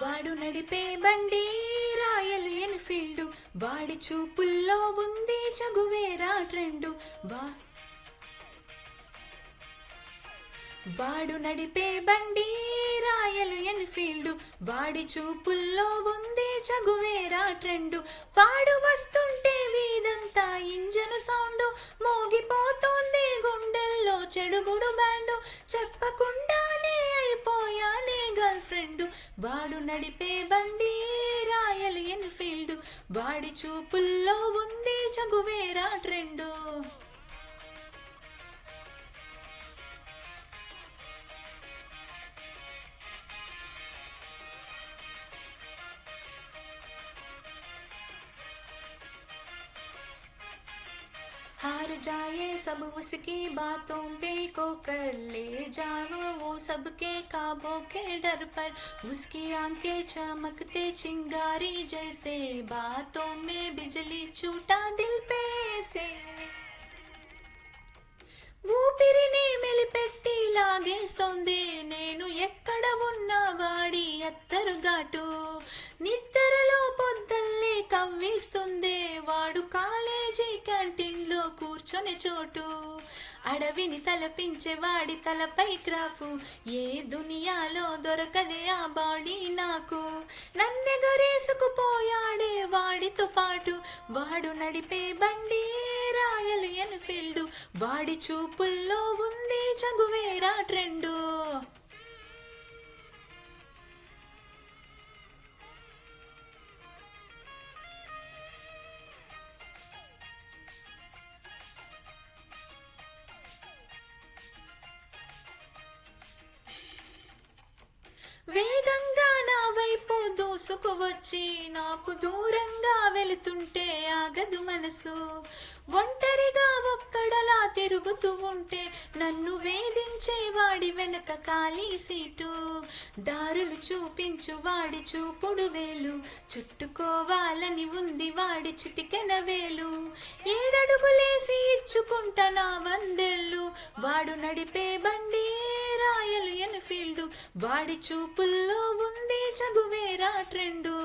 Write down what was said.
వాడు నడిపే బండి రాయల్ ఎన్ఫీల్డ్, వాడి చూపుల్లో ఉంది జగువేరా ట్రెండు. వాడు నడిపే బండి రాయల్ ఎన్ఫీల్డ్, వాడి చూపుల్లో ఉంది జగువేరా ట్రెండు. వాడు వస్తుంటే వీధంతా ఇంజను సౌండ్, మోగిపోతోంది గుండెల్లో చెడుగుడు బ్యాండు. చెప్పకుండానే అయిపోయానే గర్ల్ ఫ్రెండ్. వాడు నడిపే బండి రాయల్ ఎన్ఫీల్డ్, వాడి చూపుల్లో ఉంది జగువేరా ట్రెండు. हार जाए सब उसकी बातों पे को कर ले जाओ वो सबके काबों के डर पर, उसकी आंखें चमकते चिंगारी जैसे, बातों में बिजली छूटा दिल पे से. ఊపిరిని మెలిపెట్టి లాగేస్తోంది నేను ఎక్కడ ఉన్నా వాడి అత్తరుగాటు. నిద్రలో పొద్దల్లే కవ్విస్తుంది వాడు కాలేజీ క్యాంటీన్లో కూర్చొని చోటు. అడవిని తలపించే వాడి తలపై క్రాఫు, ఏ దునియాలో దొరకదే ఆ బాడీ నాకు. నన్నెగరేసుకుపోయాడే వాడితో పాటు, వాడు నడిపే బండి రాయల్ ఎన్ఫీల్డ్, వాడి చూపుల్లో ఉంది జగువేరా ట్రెండు. వేగంగా నా వైపు దూసుకు వచ్చి నాకు దూరంగా వెళుతుంటే ఆగదు మనసు. ఒంటరిగా ఒక్కడలా తిరుగుతూ ఉంటే నన్ను వేధించే వాడి వెనక ఖాళీ సీటు. దారులు చూపించు వాడి చూపుడు వేలు, చుట్టుకోవాలని ఉంది వాడి చిటికెన వేలు. 7 అడుగులేసి ఇచ్చుకుంటా నా వందెళ్ళు, వాడు నడిపే బండి రాయల్ ఎన్ఫీల్డ్, వాడి చూపుల్లో ఉంది జగువేరా ట్రెండు.